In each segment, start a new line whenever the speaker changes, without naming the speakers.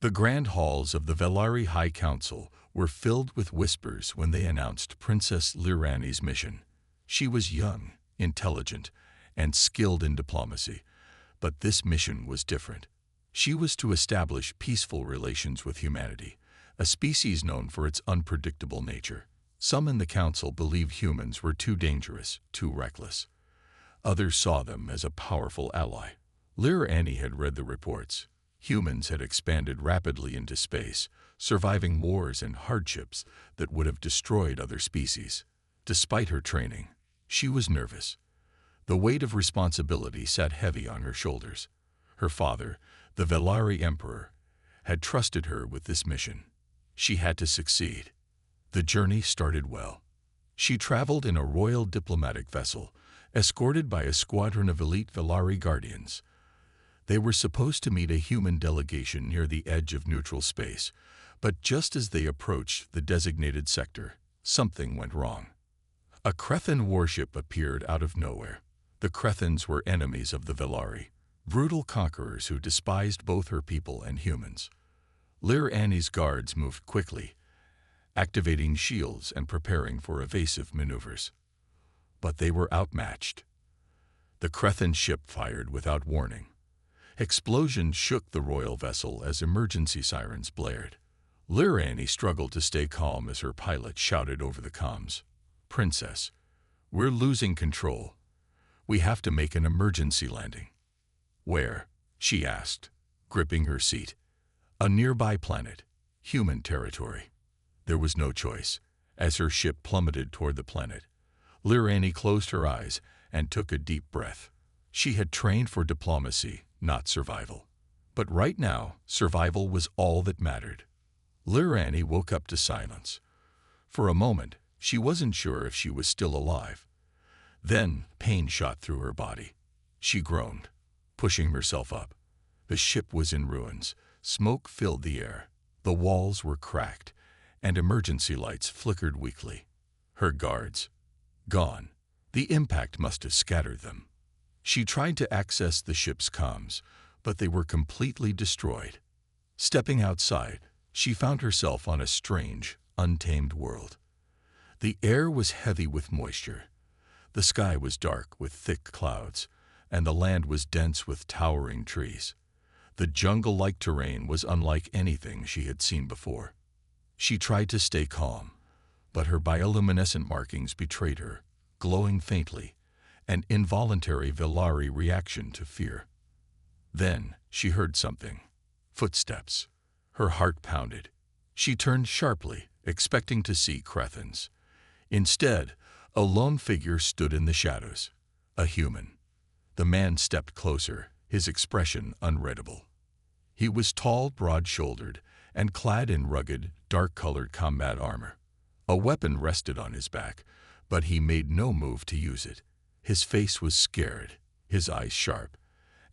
The grand halls of the Velari High Council were filled with whispers when they announced Princess Lirani's mission. She was young, intelligent, and skilled in diplomacy, but this mission was different. She was to establish peaceful relations with humanity, a species known for its unpredictable nature. Some in the council believed humans were too dangerous, too reckless. Others saw them as a powerful ally. Lirani had read the reports. Humans had expanded rapidly into space, surviving wars and hardships that would have destroyed other species. Despite her training, she was nervous. The weight of responsibility sat heavy on her shoulders. Her father, the Velari Emperor, had trusted her with this mission. She had to succeed. The journey started well. She traveled in a royal diplomatic vessel, escorted by a squadron of elite Velari guardians. They were supposed to meet a human delegation near the edge of neutral space, but just as they approached the designated sector, something went wrong. A Crethan warship appeared out of nowhere. The Crethans were enemies of the Velari, brutal conquerors who despised both her people and humans. Lirani's guards moved quickly, activating shields and preparing for evasive maneuvers. But they were outmatched. The Crethan ship fired without warning. Explosions shook the royal vessel as emergency sirens blared. Lirani struggled to stay calm as her pilot shouted over the comms, "Princess, we're losing control. We have to make an emergency landing." "Where?" she asked, gripping her seat. "A nearby planet, human territory." There was no choice. As her ship plummeted toward the planet, Lirani closed her eyes and took a deep breath. She had trained for diplomacy, not survival. But right now, survival was all that mattered. Lirani woke up to silence. For a moment, she wasn't sure if she was still alive. Then, pain shot through her body. She groaned, pushing herself up. The ship was in ruins. Smoke filled the air. The walls were cracked, and emergency lights flickered weakly. Her guards, gone. The impact must have scattered them. She tried to access the ship's comms, but they were completely destroyed. Stepping outside, she found herself on a strange, untamed world. The air was heavy with moisture. The sky was dark with thick clouds, and the land was dense with towering trees. The jungle-like terrain was unlike anything she had seen before. She tried to stay calm, but her bioluminescent markings betrayed her, glowing faintly, an involuntary Velari reaction to fear. Then she heard something. Footsteps. Her heart pounded. She turned sharply, expecting to see Crethans. Instead, a lone figure stood in the shadows. A human. The man stepped closer, his expression unreadable. He was tall, broad-shouldered, and clad in rugged, dark-colored combat armor. A weapon rested on his back, but he made no move to use it. His face was scared, his eyes sharp,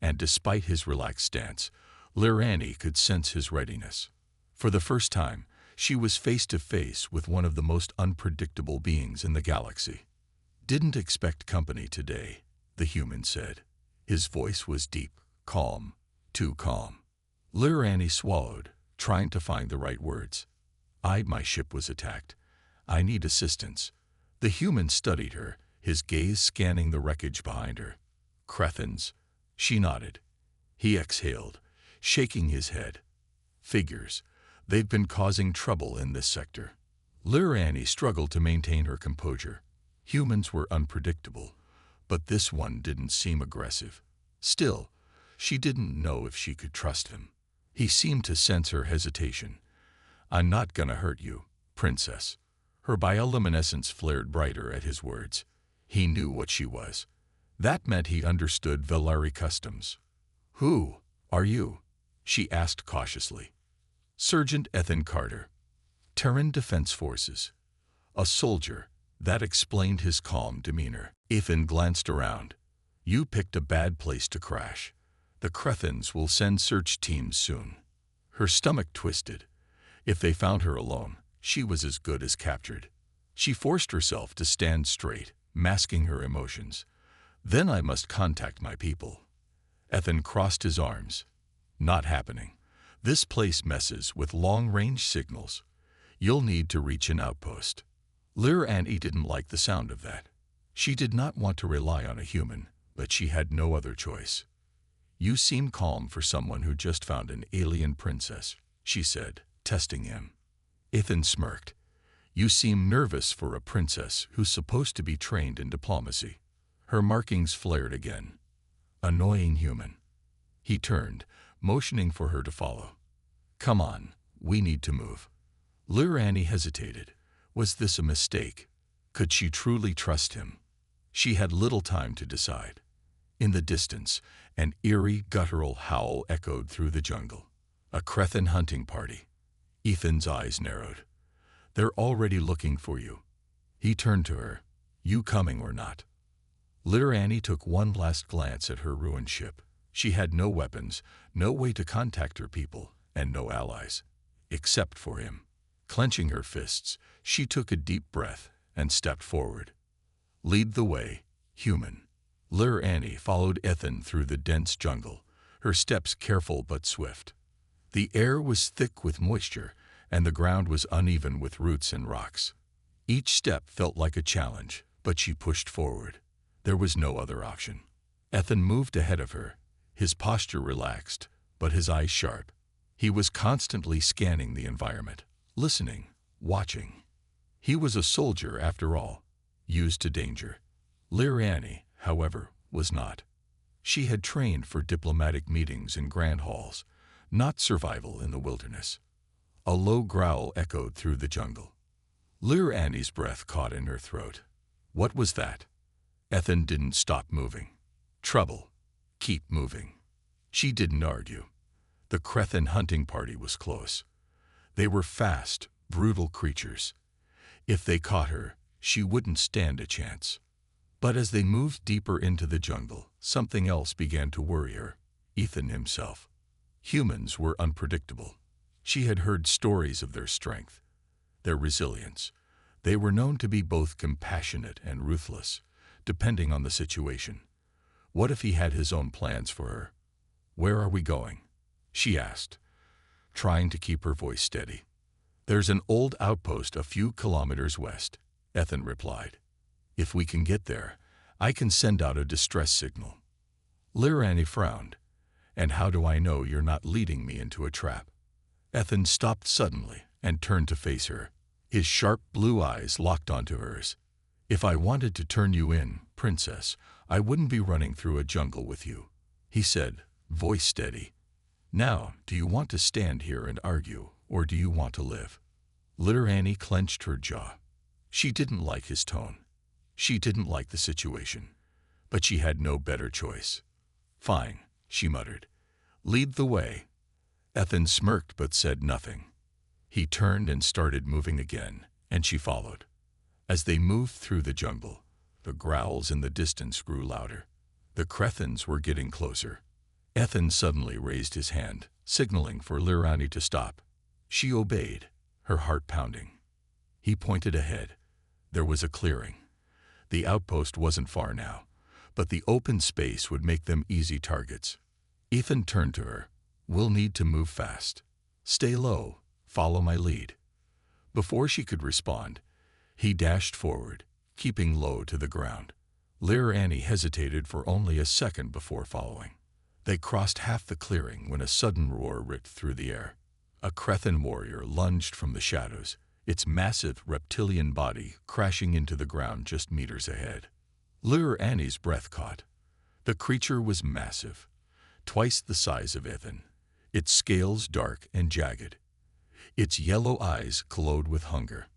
and despite his relaxed stance, Lirani could sense his readiness. For the first time, she was face to face with one of the most unpredictable beings in the galaxy. "Didn't expect company today," the human said. His voice was deep, calm, too calm. Lirani swallowed, trying to find the right words. My ship was attacked. I need assistance." The human studied her, his gaze scanning the wreckage behind her. "Crethans." She nodded. He exhaled, shaking his head. "Figures. They've been causing trouble in this sector." Lirani struggled to maintain her composure. Humans were unpredictable, but this one didn't seem aggressive. Still, she didn't know if she could trust him. He seemed to sense her hesitation. "I'm not gonna hurt you, Princess." Her bioluminescence flared brighter at his words. He knew what she was. That meant he understood Velari customs. "Who are you?" she asked cautiously. "Sergeant Ethan Carter, Terran Defense Forces." A soldier. That explained his calm demeanor. Ethan glanced around. "You picked a bad place to crash. The Crethans will send search teams soon." Her stomach twisted. If they found her alone, she was as good as captured. She forced herself to stand straight, masking her emotions. "Then I must contact my people." Ethan crossed his arms. "Not happening. This place messes with long-range signals. You'll need to reach an outpost. Liranni didn't like the sound of that. She did not want to rely on a human, but she had no other choice. You seem calm for someone who just found an alien princess, she said, testing him. Ethan smirked. You seem nervous for a princess who's supposed to be trained in diplomacy. Her markings flared again. Annoying human. He turned, motioning for her to follow. Come on, we need to move. Liranni hesitated. Was this a mistake? Could she truly trust him? She had little time to decide. In the distance, an eerie, guttural howl echoed through the jungle. A Crethan hunting party. Ethan's eyes narrowed. They're already looking for you. He turned to her. You coming or not? Liranni took one last glance at her ruined ship. She had no weapons, no way to contact her people, and no allies. Except for him. Clenching her fists, she took a deep breath and stepped forward. Lead the way, human. Liranni followed Ethan through the dense jungle, her steps careful but swift. The air was thick with moisture, and the ground was uneven with roots and rocks. Each step felt like a challenge, but she pushed forward. There was no other option. Ethan moved ahead of her, his posture relaxed, but his eyes sharp. He was constantly scanning the environment, listening, watching. He was a soldier after all, used to danger. Liranni, however, was not. She had trained for diplomatic meetings in grand halls, not survival in the wilderness. A low growl echoed through the jungle. Liranni's breath caught in her throat. What was that? Ethan didn't stop moving. Trouble. Keep moving. She didn't argue. The Crethan hunting party was close. They were fast, brutal creatures. If they caught her, she wouldn't stand a chance. But as they moved deeper into the jungle, something else began to worry her. Ethan himself. Humans were unpredictable. She had heard stories of their strength, their resilience. They were known to be both compassionate and ruthless, depending on the situation. What if he had his own plans for her? Where are we going? She asked, trying to keep her voice steady. There's an old outpost a few kilometers west, Ethan replied. If we can get there, I can send out a distress signal. Liranni frowned. And how do I know you're not leading me into a trap? Ethan stopped suddenly and turned to face her. His sharp blue eyes locked onto hers. If I wanted to turn you in, princess, I wouldn't be running through a jungle with you, he said, voice steady. Now, do you want to stand here and argue, or do you want to live? Liranni clenched her jaw. She didn't like his tone. She didn't like the situation. But she had no better choice. Fine, she muttered. Lead the way. Ethan smirked but said nothing. He turned and started moving again, and she followed. As they moved through the jungle, the growls in the distance grew louder. The Crethans were getting closer. Ethan suddenly raised his hand, signaling for Liranni to stop. She obeyed, her heart pounding. He pointed ahead. There was a clearing. The outpost wasn't far now, but the open space would make them easy targets. Ethan turned to her. We'll need to move fast. Stay low. Follow my lead. Before she could respond, he dashed forward, keeping low to the ground. Liranni hesitated for only a second before following. They crossed half the clearing when a sudden roar ripped through the air. A Crethan warrior lunged from the shadows, its massive reptilian body crashing into the ground just meters ahead. Liranni's breath caught. The creature was massive, twice the size of Ethan, its scales dark and jagged. Its yellow eyes glowed with hunger.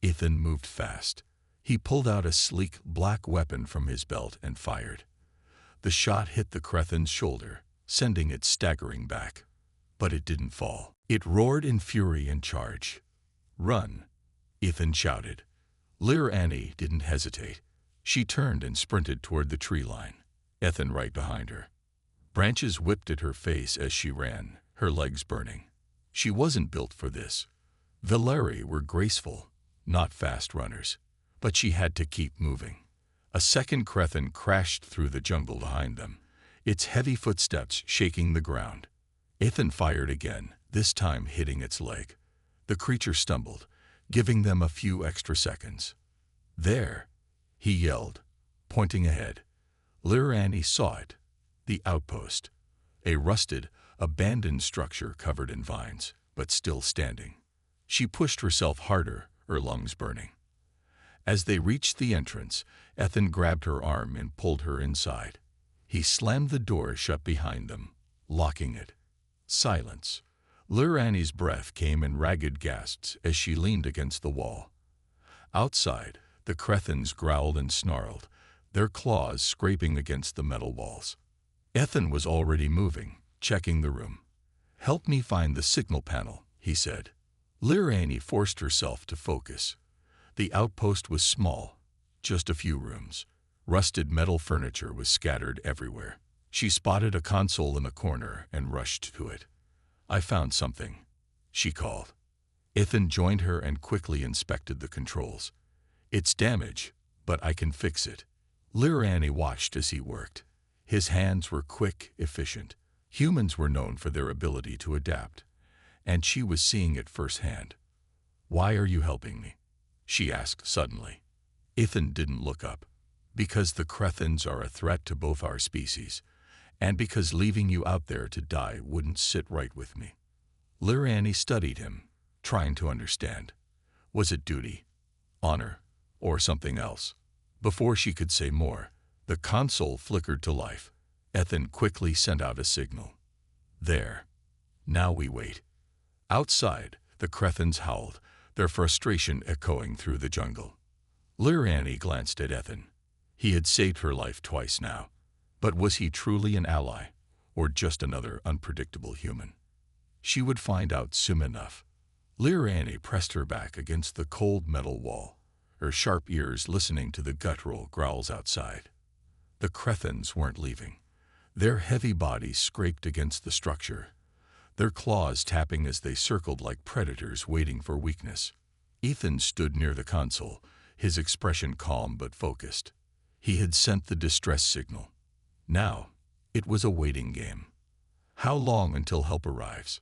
Ethan moved fast. He pulled out a sleek black weapon from his belt and fired. The shot hit the Crethan's shoulder, sending it staggering back. But it didn't fall. It roared in fury and charge. Run, Ethan shouted. Liranni didn't hesitate. She turned and sprinted toward the tree line, Ethan right behind her. Branches whipped at her face as she ran, her legs burning. She wasn't built for this. Veleri were graceful, not fast runners. But she had to keep moving. A second Crethan crashed through the jungle behind them, its heavy footsteps shaking the ground. Ethan fired again, this time hitting its leg. The creature stumbled, giving them a few extra seconds. "There!" he yelled, pointing ahead. Lirani saw it. The outpost. A rusted, abandoned structure covered in vines, but still standing. She pushed herself harder, her lungs burning. As they reached the entrance, Ethan grabbed her arm and pulled her inside. He slammed the door shut behind them, locking it. Silence. Lirani's breath came in ragged gasps as she leaned against the wall. Outside, the Crethans growled and snarled, their claws scraping against the metal walls. Ethan was already moving, checking the room. "Help me find the signal panel," he said. Lirani forced herself to focus. The outpost was small, just a few rooms. Rusted metal furniture was scattered everywhere. She spotted a console in a corner and rushed to it. "I found something," she called. Ethan joined her and quickly inspected the controls. "It's damaged, but I can fix it." Lirani watched as he worked. His hands were quick, efficient. Humans were known for their ability to adapt, and she was seeing it firsthand. "Why are you helping me?" she asked suddenly. Ethan didn't look up. "Because the Crethans are a threat to both our species, and because leaving you out there to die wouldn't sit right with me." Lirani studied him, trying to understand. Was it duty, honor, or something else? Before she could say more, the console flickered to life. Ethan quickly sent out a signal. "There. Now we wait." Outside, the Crethans howled, their frustration echoing through the jungle. Lirani glanced at Ethan. He had saved her life twice now. But was he truly an ally, or just another unpredictable human? She would find out soon enough. Lirani pressed her back against the cold metal wall, her sharp ears listening to the guttural growls outside. The Crethans weren't leaving. Their heavy bodies scraped against the structure, their claws tapping as they circled like predators waiting for weakness. Ethan stood near the console, his expression calm but focused. He had sent the distress signal. Now, it was a waiting game. "How long until help arrives?"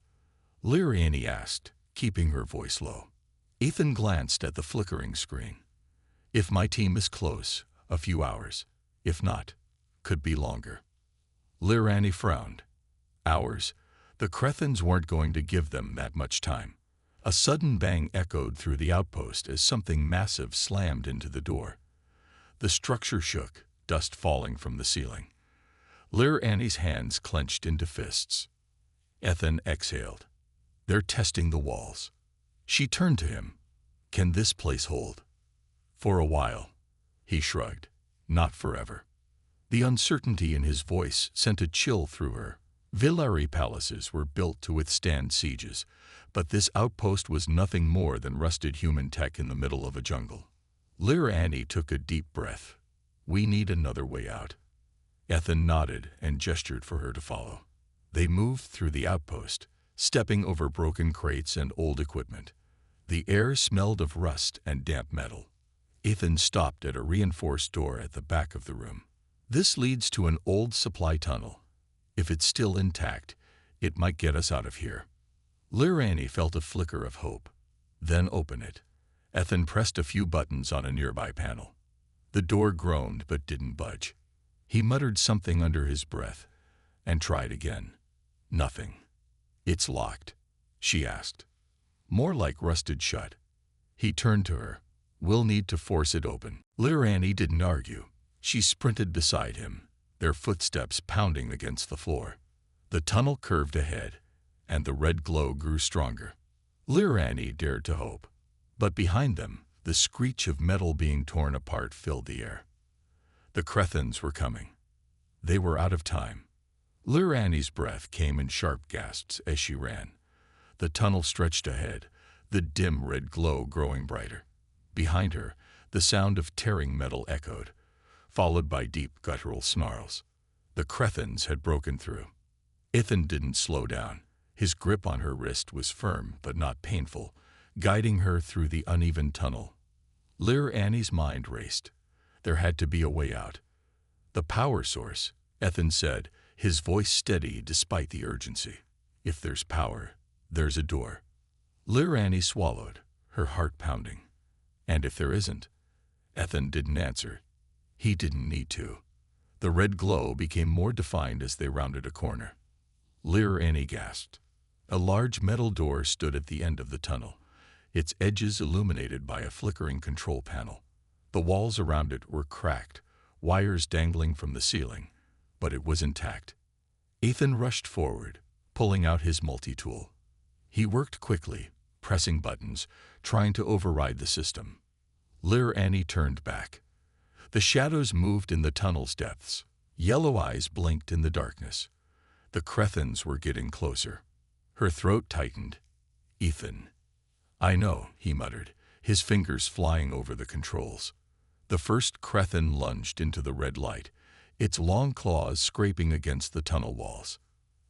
Lirani asked, keeping her voice low. Ethan glanced at the flickering screen. "If my team is close, a few hours. If not, could be longer." Lirani frowned. Hours? The Crethans weren't going to give them that much time. A sudden bang echoed through the outpost as something massive slammed into the door. The structure shook, dust falling from the ceiling. Lirani's hands clenched into fists. Ethan exhaled. "They're testing the walls." She turned to him. "Can this place hold?" "For a while." He shrugged. "Not forever." The uncertainty in his voice sent a chill through her. Villari palaces were built to withstand sieges, but this outpost was nothing more than rusted human tech in the middle of a jungle. Lirani took a deep breath. "We need another way out." Ethan nodded and gestured for her to follow. They moved through the outpost, stepping over broken crates and old equipment. The air smelled of rust and damp metal. Ethan stopped at a reinforced door at the back of the room. "This leads to an old supply tunnel. If it's still intact, it might get us out of here." Lirani felt a flicker of hope. "Then open it." Ethan pressed a few buttons on a nearby panel. The door groaned but didn't budge. He muttered something under his breath and tried again. Nothing. "It's locked?" she asked. "More like rusted shut." He turned to her. "We'll need to force it open." Lirani didn't argue. She sprinted beside him, their footsteps pounding against the floor. The tunnel curved ahead, and the red glow grew stronger. Lirani dared to hope. But behind them, the screech of metal being torn apart filled the air. The Crethans were coming. They were out of time. Lirani's breath came in sharp gasps as she ran. The tunnel stretched ahead, the dim red glow growing brighter. Behind her, the sound of tearing metal echoed, followed by deep guttural snarls. The Crethans had broken through. Ethan didn't slow down. His grip on her wrist was firm but not painful, guiding her through the uneven tunnel. Lirani's mind raced. There had to be a way out. "The power source," Ethan said, his voice steady despite the urgency. "If there's power, There's a door. Lirani swallowed, her heart pounding. And if there isn't? Ethan didn't answer. He didn't need to. The red glow became more defined as they rounded a corner. Lirani gasped. A large metal door stood at the end of the tunnel, its edges illuminated by a flickering control panel. The walls around it were cracked, wires dangling from the ceiling, but it was intact. Ethan rushed forward, pulling out his multi-tool. He worked quickly, pressing buttons, trying to override the system. Lirani turned back. The shadows moved in the tunnel's depths. Yellow eyes blinked in the darkness. The Crethans were getting closer. Her throat tightened. Ethan. I know, he muttered, his fingers flying over the controls. The first Crethan lunged into the red light, its long claws scraping against the tunnel walls.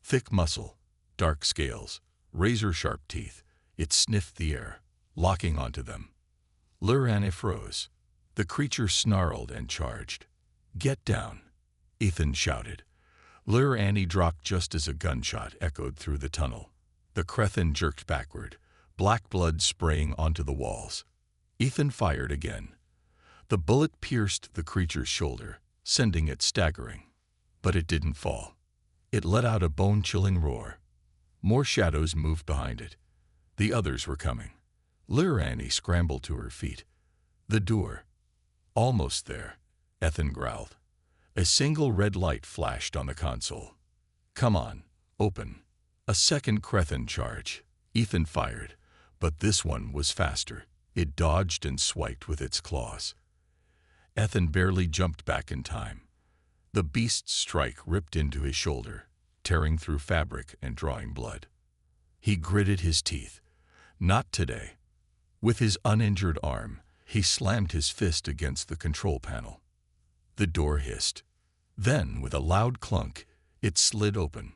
Thick muscle, dark scales, razor-sharp teeth, it sniffed the air, locking onto them. Lirani froze. The creature snarled and charged. Get down, Ethan shouted. Lirani dropped just as a gunshot echoed through the tunnel. The Crethan jerked backward, black blood spraying onto the walls. Ethan fired again. The bullet pierced the creature's shoulder, sending it staggering. But it didn't fall. It let out a bone-chilling roar. More shadows moved behind it. The others were coming. Lirani scrambled to her feet. The door. Almost there, Ethan growled. A single red light flashed on the console. Come on, open. A second Crethan charge. Ethan fired, but this one was faster. It dodged and swiped with its claws. Ethan barely jumped back in time. The beast's strike ripped into his shoulder, tearing through fabric and drawing blood. He gritted his teeth. Not today. With his uninjured arm, he slammed his fist against the control panel. The door hissed. Then, with a loud clunk, it slid open.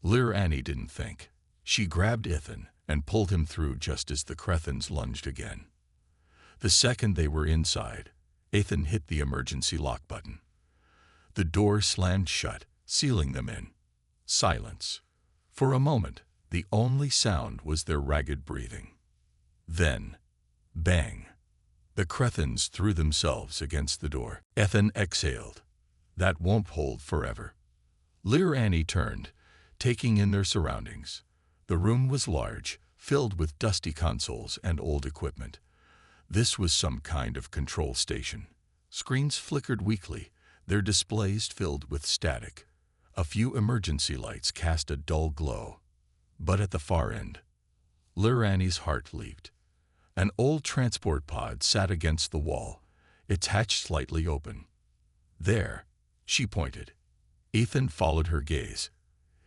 Lirani didn't think. She grabbed Ethan and pulled him through just as the Crethans lunged again. The second they were inside, Ethan hit the emergency lock button. The door slammed shut, sealing them in. Silence. For a moment, the only sound was their ragged breathing. Then, bang. The Crethans threw themselves against the door. Ethan exhaled. That won't hold forever. Lirani turned, taking in their surroundings. The room was large, filled with dusty consoles and old equipment. This was some kind of control station. Screens flickered weakly, their displays filled with static. A few emergency lights cast a dull glow. But at the far end, Lirani's heart leaped. An old transport pod sat against the wall, its hatch slightly open. There, she pointed. Ethan followed her gaze.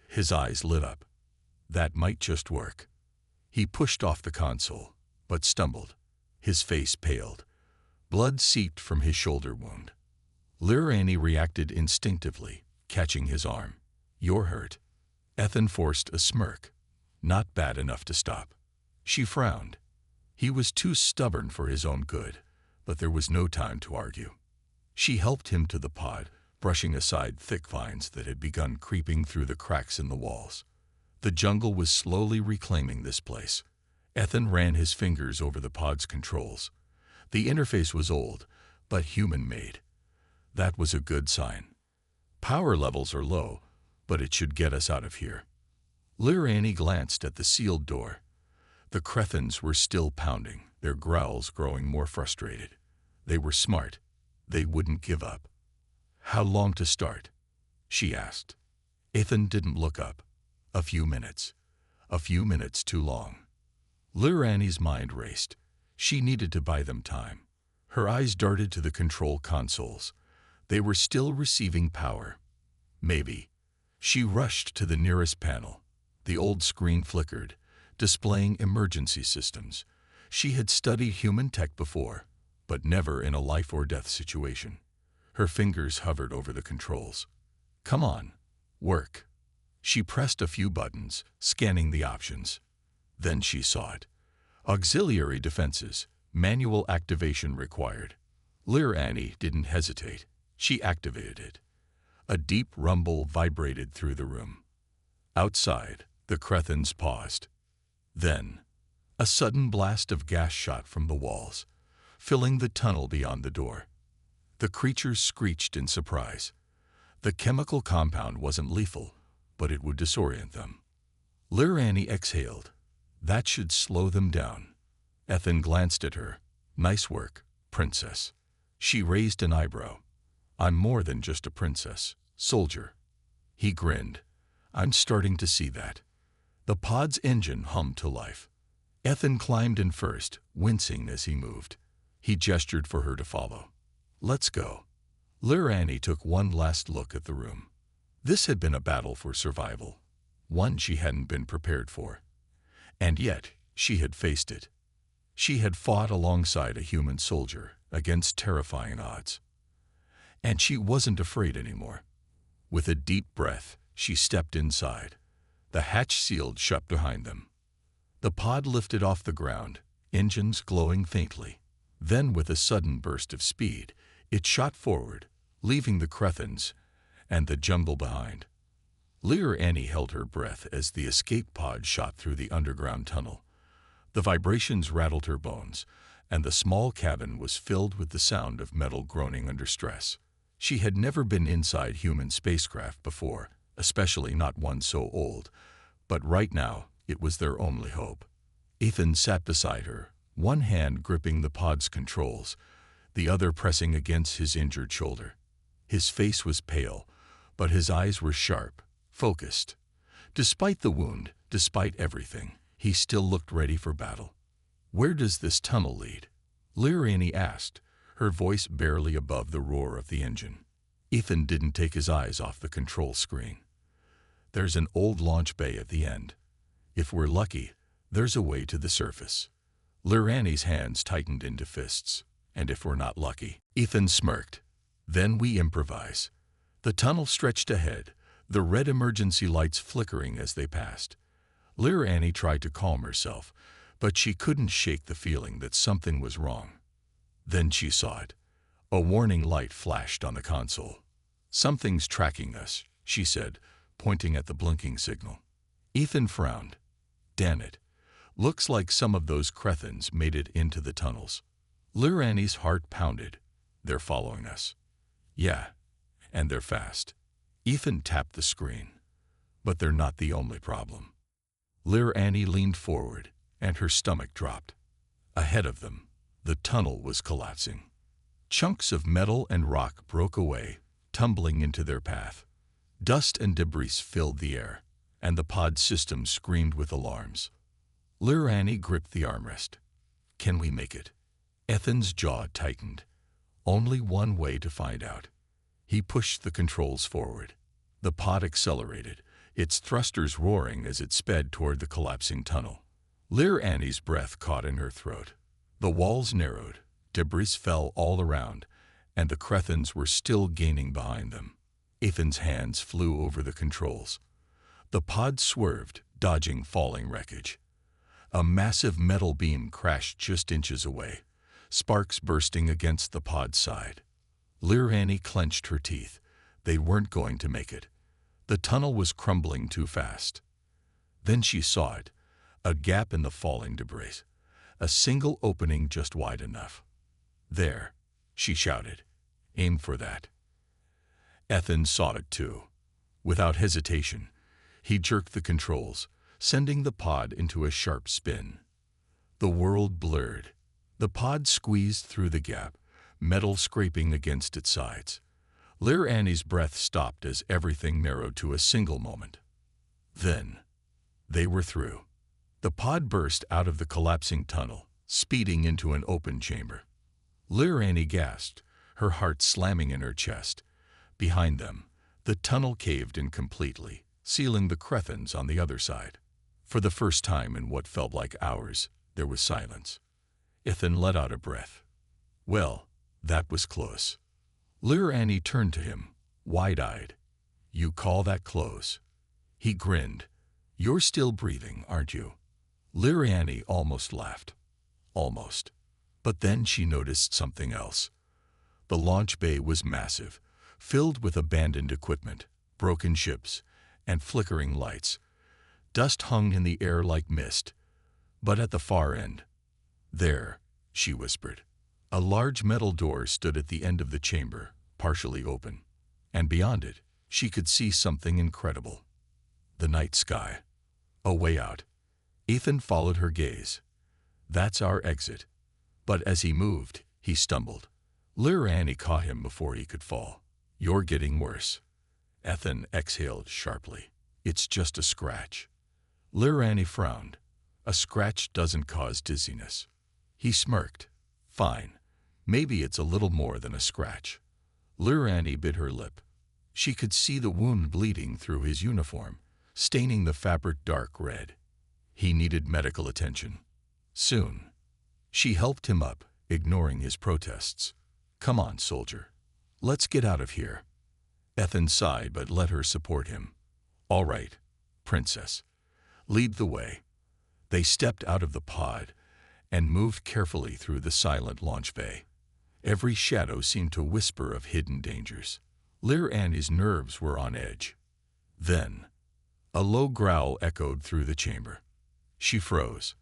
His eyes lit up. That might just work. He pushed off the console, but stumbled. His face paled. Blood seeped from his shoulder wound. Lirani reacted instinctively, catching his arm. You're hurt. Ethan forced a smirk. Not bad enough to stop. She frowned. He was too stubborn for his own good, but there was no time to argue. She helped him to the pod, brushing aside thick vines that had begun creeping through the cracks in the walls. The jungle was slowly reclaiming this place. Ethan ran his fingers over the pod's controls. The interface was old, but human-made. That was a good sign. Power levels are low, but it should get us out of here. Lirani glanced at the sealed door. The Crethans were still pounding, their growls growing more frustrated. They were smart. They wouldn't give up. How long to start? She asked. Ethan didn't look up. A few minutes. A few minutes too long. Lirani's mind raced. She needed to buy them time. Her eyes darted to the control consoles. They were still receiving power. Maybe. She rushed to the nearest panel. The old screen flickered, displaying emergency systems. She had studied human tech before, but never in a life-or-death situation. Her fingers hovered over the controls. Come on, work. She pressed a few buttons, scanning the options. Then she saw it. Auxiliary defenses, manual activation required. Lirani didn't hesitate. She activated it. A deep rumble vibrated through the room. Outside, the Crethans paused. Then, a sudden blast of gas shot from the walls, filling the tunnel beyond the door. The creatures screeched in surprise. The chemical compound wasn't lethal, but it would disorient them. Lirani exhaled. That should slow them down. Ethan glanced at her. Nice work, princess. She raised an eyebrow. I'm more than just a princess, soldier. He grinned. I'm starting to see that. The pod's engine hummed to life. Ethan climbed in first, wincing as he moved. He gestured for her to follow. Let's go. Lirani took one last look at the room. This had been a battle for survival, one she hadn't been prepared for. And yet, she had faced it. She had fought alongside a human soldier against terrifying odds. And she wasn't afraid anymore. With a deep breath, she stepped inside. The hatch sealed shut behind them. The pod lifted off the ground, engines glowing faintly. Then, with a sudden burst of speed, it shot forward, leaving the Crethans and the jungle behind. Lirani held her breath as the escape pod shot through the underground tunnel. The vibrations rattled her bones, and the small cabin was filled with the sound of metal groaning under stress. She had never been inside human spacecraft before, especially not one so old, but right now it was their only hope. Ethan sat beside her, one hand gripping the pod's controls, the other pressing against his injured shoulder. His face was pale, but his eyes were sharp, focused. Despite the wound, despite everything, he still looked ready for battle. Where does this tunnel lead? Lirani asked, her voice barely above the roar of the engine. Ethan didn't take his eyes off the control screen. There's an old launch bay at the end. If we're lucky, there's a way to the surface. Lirani's hands tightened into fists. And if we're not lucky, Ethan smirked. Then we improvise. The tunnel stretched ahead, the red emergency lights flickering as they passed. Lirani tried to calm herself, but she couldn't shake the feeling that something was wrong. Then she saw it. A warning light flashed on the console. Something's tracking us, she said, pointing at the blinking signal. Ethan frowned. Damn it. Looks like some of those Crethans made it into the tunnels. Lirani's heart pounded. They're following us. Yeah, and they're fast. Ethan tapped the screen. But they're not the only problem. Lirani leaned forward, and her stomach dropped. Ahead of them, the tunnel was collapsing. Chunks of metal and rock broke away, tumbling into their path. Dust and debris filled the air, and the pod system screamed with alarms. Lirani gripped the armrest. Can we make it? Ethan's jaw tightened. Only one way to find out. He pushed the controls forward. The pod accelerated, its thrusters roaring as it sped toward the collapsing tunnel. Lirani's breath caught in her throat. The walls narrowed, debris fell all around, and the Crethans were still gaining behind them. Ethan's hands flew over the controls. The pod swerved, dodging falling wreckage. A massive metal beam crashed just inches away, sparks bursting against the pod's side. Lirani clenched her teeth. They weren't going to make it. The tunnel was crumbling too fast. Then she saw it, a gap in the falling debris, a single opening just wide enough. There, she shouted. Aim for that. Ethan saw it too. Without hesitation, he jerked the controls, sending the pod into a sharp spin. The world blurred. The pod squeezed through the gap, metal scraping against its sides. Lirani's breath stopped as everything narrowed to a single moment. Then, they were through. The pod burst out of the collapsing tunnel, speeding into an open chamber. Lirani gasped, her heart slamming in her chest. Behind them, the tunnel caved in completely, sealing the Crethans on the other side. For the first time in what felt like hours, there was silence. Ethan let out a breath. Well, that was close. Lirani turned to him, wide-eyed. You call that close? He grinned. You're still breathing, aren't you? Lirani almost laughed. Almost. But then she noticed something else. The launch bay was massive, filled with abandoned equipment, broken ships, and flickering lights. Dust hung in the air like mist, But at the far end, there, she whispered. A large metal door stood at the end of the chamber, partially open, and beyond it, she could see something incredible. The night sky. A way out. Ethan followed her gaze. That's our exit. But as he moved, he stumbled. Annie caught him before he could fall. You're getting worse. Ethan exhaled sharply. It's just a scratch. Annie frowned. A scratch doesn't cause dizziness. He smirked. Fine. Maybe it's a little more than a scratch. Annie bit her lip. She could see the wound bleeding through his uniform, staining the fabric dark red. He needed medical attention. Soon. She helped him up, ignoring his protests. Come on, soldier. Let's get out of here. Ethan sighed but let her support him. All right, princess. Lead the way. They stepped out of the pod and moved carefully through the silent launch bay. Every shadow seemed to whisper of hidden dangers. Annie's nerves were on edge. Then, a low growl echoed through the chamber. She froze.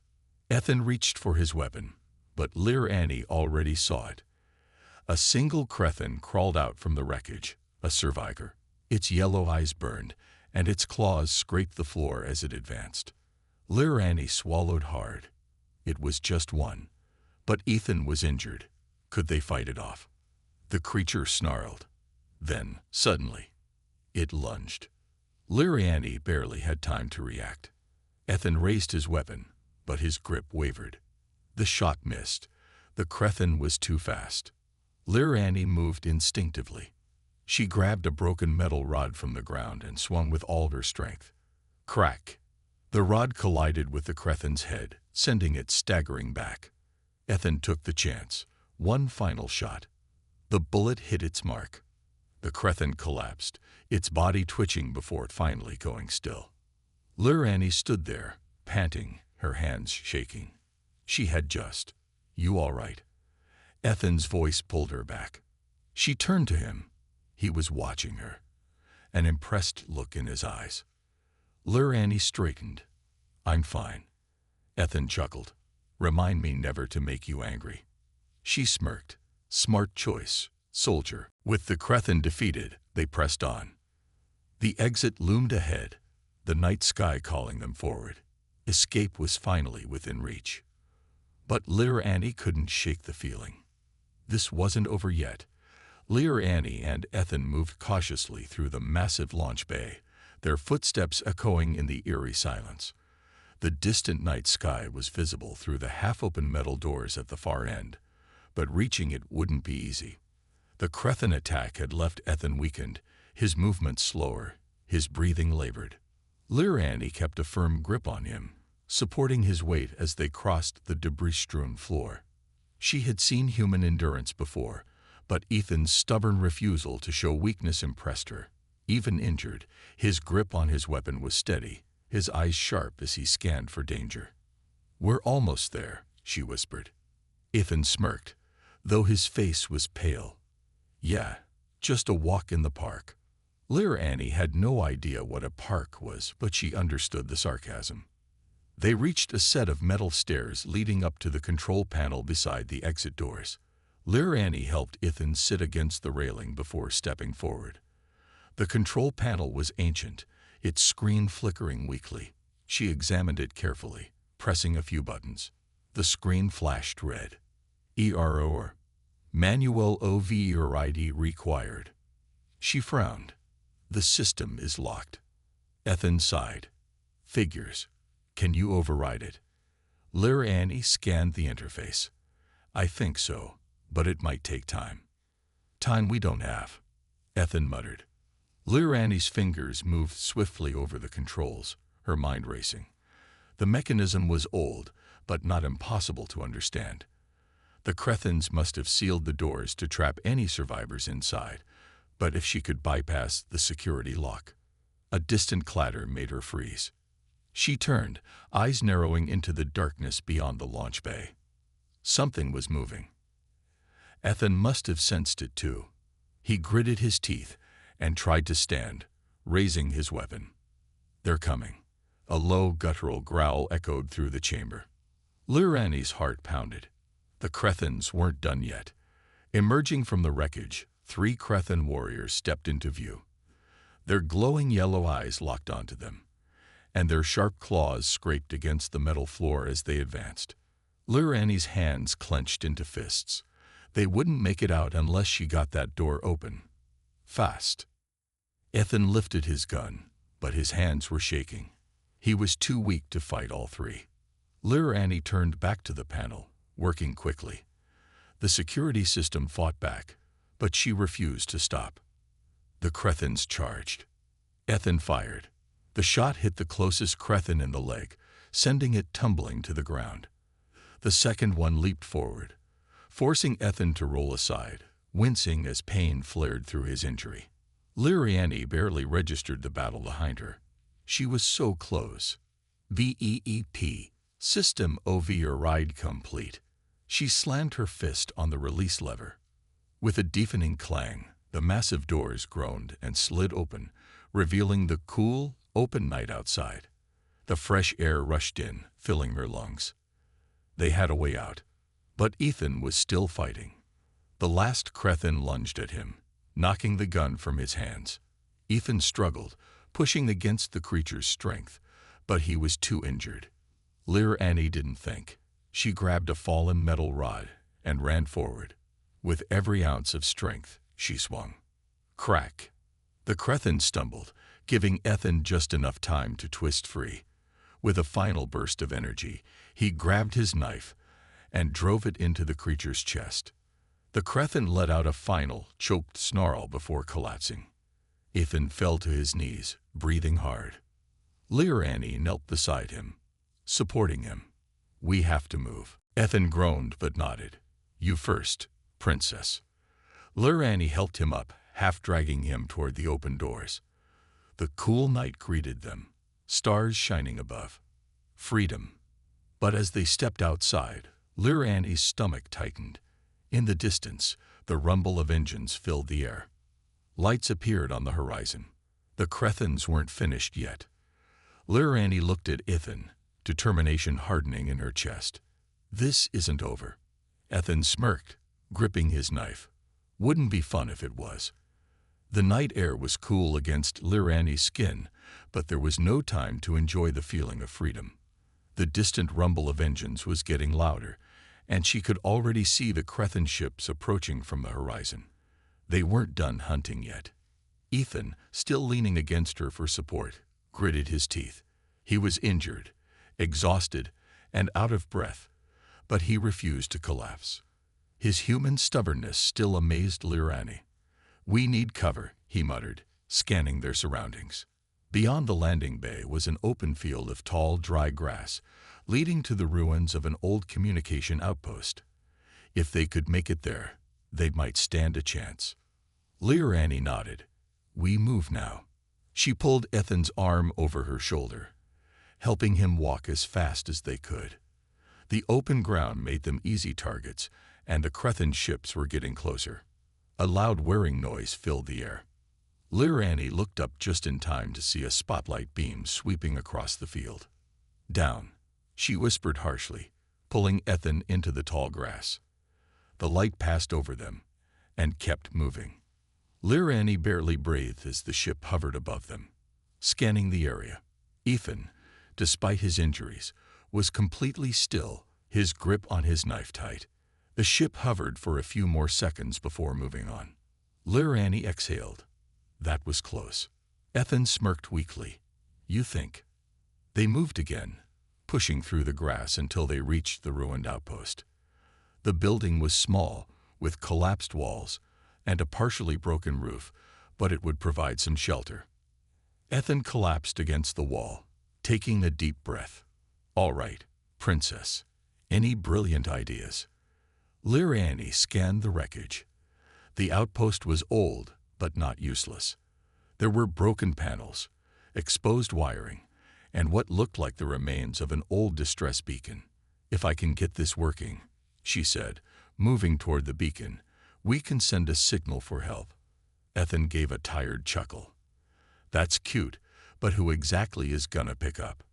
Ethan reached for his weapon, but Annie already saw it. A single Crethin crawled out from the wreckage, a survivor. Its yellow eyes burned, and its claws scraped the floor as it advanced. Annie swallowed hard. It was just one. But Ethan was injured. Could they fight it off? The creature snarled. Then, suddenly, it lunged. Annie barely had time to react. Ethan raised his weapon, but his grip wavered. The shot missed. The Crethin was too fast. Annie moved instinctively. She grabbed a broken metal rod from the ground and swung with all her strength. Crack! The rod collided with the Crethin's head, sending it staggering back. Ethan took the chance. One final shot. The bullet hit its mark. The Crethin collapsed, its body twitching before finally going still. Annie stood there, panting, her hands shaking. She had just. You all right? Ethan's voice pulled her back. She turned to him. He was watching her, an impressed look in his eyes. Annie straightened. I'm fine. Ethan chuckled. Remind me never to make you angry. She smirked. Smart choice, soldier. With the Crethin defeated, they pressed on. The exit loomed ahead, the night sky calling them forward. Escape was finally within reach. But Annie couldn't shake the feeling. This wasn't over yet. Annie and Ethan moved cautiously through the massive launch bay, their footsteps echoing in the eerie silence. The distant night sky was visible through the half-open metal doors at the far end, but reaching it wouldn't be easy. The Crethin attack had left Ethan weakened, his movements slower, his breathing labored. Annie kept a firm grip on him, supporting his weight as they crossed the debris-strewn floor. She had seen human endurance before, but Ethan's stubborn refusal to show weakness impressed her. Even injured, his grip on his weapon was steady, his eyes sharp as he scanned for danger. We're almost there, she whispered. Ethan smirked, though his face was pale. Yeah, just a walk in the park. Annie had no idea what a park was, but she understood the sarcasm. They reached a set of metal stairs leading up to the control panel beside the exit doors. Annie helped Ethan sit against the railing before stepping forward. The control panel was ancient, its screen flickering weakly. She examined it carefully, pressing a few buttons. The screen flashed red. Error. Manual override required. She frowned. The system is locked. Ethan sighed. Figures. Can you override it? Annie scanned the interface. I think so, but it might take time. Time we don't have. Ethan muttered. Annie's fingers moved swiftly over the controls, her mind racing. The mechanism was old, but not impossible to understand. The Crethins must have sealed the doors to trap any survivors inside, but if she could bypass the security lock. A distant clatter made her freeze. She turned, eyes narrowing into the darkness beyond the launch bay. Something was moving. Ethan must have sensed it too. He gritted his teeth and tried to stand, raising his weapon. They're coming. A low, guttural growl echoed through the chamber. Lirani's heart pounded. The Crethans weren't done yet. Emerging from the wreckage, 3 Crethan warriors stepped into view. Their glowing yellow eyes locked onto them, and their sharp claws scraped against the metal floor as they advanced. Lirani's hands clenched into fists. They wouldn't make it out unless she got that door open. Fast. Ethan lifted his gun, but his hands were shaking. He was too weak to fight all 3. Lirani turned back to the panel, working quickly. The security system fought back, but she refused to stop. The Crethans charged. Ethan fired. The shot hit the closest Crethan in the leg, sending it tumbling to the ground. The second one leaped forward, forcing Ethan to roll aside, wincing as pain flared through his injury. Lirani barely registered the battle behind her. She was so close. VEEP. System override complete. She slammed her fist on the release lever. With a deafening clang, the massive doors groaned and slid open, revealing the cool, open night outside. The fresh air rushed in, filling her lungs. They had a way out, but Ethan was still fighting. The last Crethan lunged at him, knocking the gun from his hands. Ethan struggled, pushing against the creature's strength, but he was too injured. Lirani didn't think. She grabbed a fallen metal rod and ran forward. With every ounce of strength, she swung. Crack! The Crethan stumbled, giving Ethan just enough time to twist free. With a final burst of energy, he grabbed his knife and drove it into the creature's chest. The Crethan let out a final, choked snarl before collapsing. Ethan fell to his knees, breathing hard. Lirani knelt beside him, supporting him. "We have to move." Ethan groaned but nodded. "You first, Princess." Lirani helped him up, half dragging him toward the open doors. The cool night greeted them, stars shining above. Freedom. But as they stepped outside, Lirani's stomach tightened. In the distance, the rumble of engines filled the air. Lights appeared on the horizon. The Crethans weren't finished yet. Lirani looked at Ethan, determination hardening in her chest. "This isn't over." Ethan smirked, gripping his knife. "Wouldn't be fun if it was." The night air was cool against Lirani's skin, but there was no time to enjoy the feeling of freedom. The distant rumble of engines was getting louder, and she could already see the Crethan ships approaching from the horizon. They weren't done hunting yet. Ethan, still leaning against her for support, gritted his teeth. He was injured, exhausted, and out of breath, but he refused to collapse. His human stubbornness still amazed Lirani. "We need cover," he muttered, scanning their surroundings. Beyond the landing bay was an open field of tall, dry grass, leading to the ruins of an old communication outpost. If they could make it there, they might stand a chance. Lirani nodded. "We move now." She pulled Ethan's arm over her shoulder, helping him walk as fast as they could. The open ground made them easy targets, and the Crethan ships were getting closer. A loud whirring noise filled the air. Lirani looked up just in time to see a spotlight beam sweeping across the field. "Down," she whispered harshly, pulling Ethan into the tall grass. The light passed over them and kept moving. Lirani barely breathed as the ship hovered above them, scanning the area. Ethan, despite his injuries, was completely still, his grip on his knife tight. The ship hovered for a few more seconds before moving on. Lirani exhaled. That was close. Ethan smirked weakly. "You think?" They moved again, pushing through the grass until they reached the ruined outpost. The building was small, with collapsed walls and a partially broken roof, but it would provide some shelter. Ethan collapsed against the wall, taking a deep breath. "All right, Princess. Any brilliant ideas?" Lirani scanned the wreckage. The outpost was old, but not useless. There were broken panels, exposed wiring, and what looked like the remains of an old distress beacon. "If I can get this working," she said, moving toward the beacon, "we can send a signal for help." Ethan gave a tired chuckle. "That's cute, but who exactly is gonna pick up?"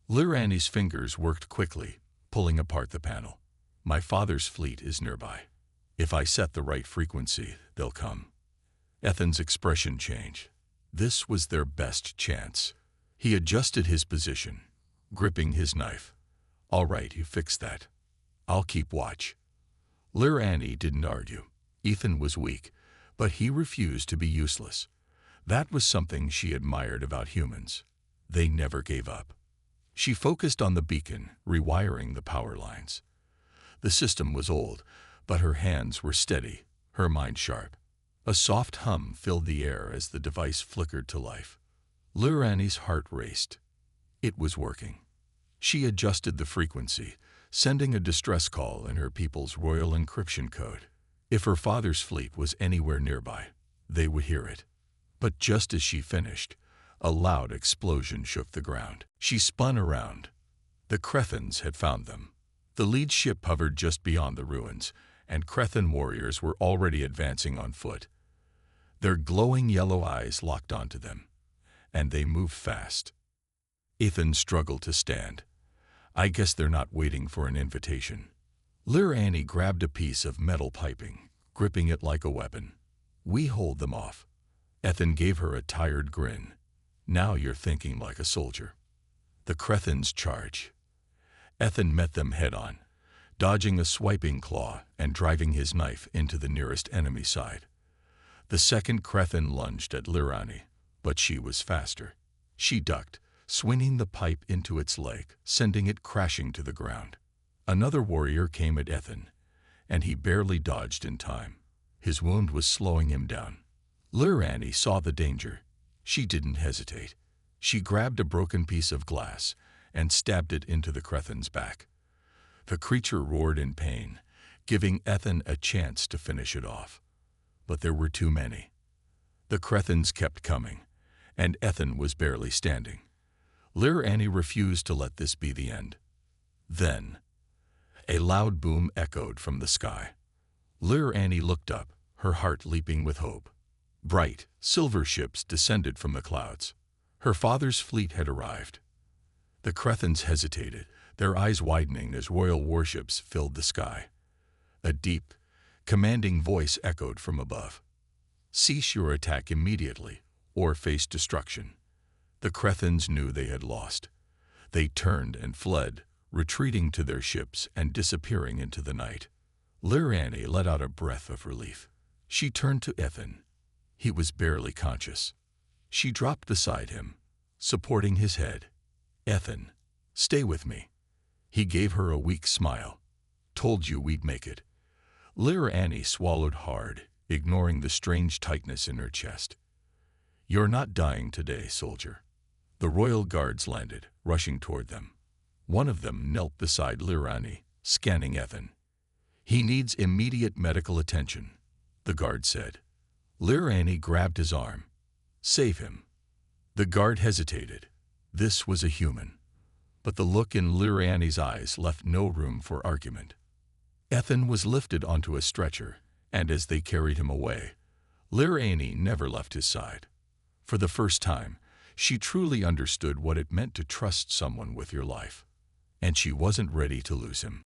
Lirani's fingers worked quickly, pulling apart the panel. My father's fleet is nearby. If I set the right frequency, they'll come. Ethan's expression changed. This was their best chance. He adjusted his position, gripping his knife. All right, you fix that. I'll keep watch. Lirani didn't argue. Ethan was weak, but he refused to be useless. That was something she admired about humans. They never gave up. She focused on the beacon, rewiring the power lines. The system was old, but her hands were steady, her mind sharp. A soft hum filled the air as the device flickered to life. Lirani's heart raced. It was working. She adjusted the frequency, sending a distress call in her people's royal encryption code. If her father's fleet was anywhere nearby, they would hear it. But just as she finished, a loud explosion shook the ground. She spun around. The Crethans had found them. The lead ship hovered just beyond the ruins, and Crethan warriors were already advancing on foot. Their glowing yellow eyes locked onto them, and they moved fast. Ethan struggled to stand. I guess they're not waiting for an invitation. Lirani grabbed a piece of metal piping, gripping it like a weapon. We hold them off. Ethan gave her a tired grin. Now you're thinking like a soldier. The Crethans charge. Ethan met them head-on, dodging a swiping claw and driving his knife into the nearest enemy side. The second Crethan lunged at Lirani, but she was faster. She ducked, swinging the pipe into its leg, sending it crashing to the ground. Another warrior came at Ethan, and he barely dodged in time. His wound was slowing him down. Lirani saw the danger. She didn't hesitate. She grabbed a broken piece of glass and stabbed it into the Crethan's back. The creature roared in pain, giving Ethan a chance to finish it off. But there were too many. The Crethans kept coming, and Ethan was barely standing. Lirani refused to let this be the end. Then, a loud boom echoed from the sky. Lirani looked up, her heart leaping with hope. Bright, silver ships descended from the clouds. Her father's fleet had arrived. The Crethans hesitated, their eyes widening as royal warships filled the sky. A deep, commanding voice echoed from above. Cease your attack immediately, or face destruction. The Crethans knew they had lost. They turned and fled, retreating to their ships and disappearing into the night. Lirani let out a breath of relief. She turned to Ethan. He was barely conscious. She dropped beside him, supporting his head. Ethan, stay with me. He gave her a weak smile. Told you we'd make it. Lirani swallowed hard, ignoring the strange tightness in her chest. You're not dying today, soldier. The royal guards landed, rushing toward them. One of them knelt beside Lirani, scanning Ethan. He needs immediate medical attention, the guard said. Lirani grabbed his arm. Save him. The guard hesitated. This was a human. But the look in Lirani's eyes left no room for argument. Ethan was lifted onto a stretcher, and as they carried him away, Lirani never left his side. For the first time, she truly understood what it meant to trust someone with your life. And she wasn't ready to lose him.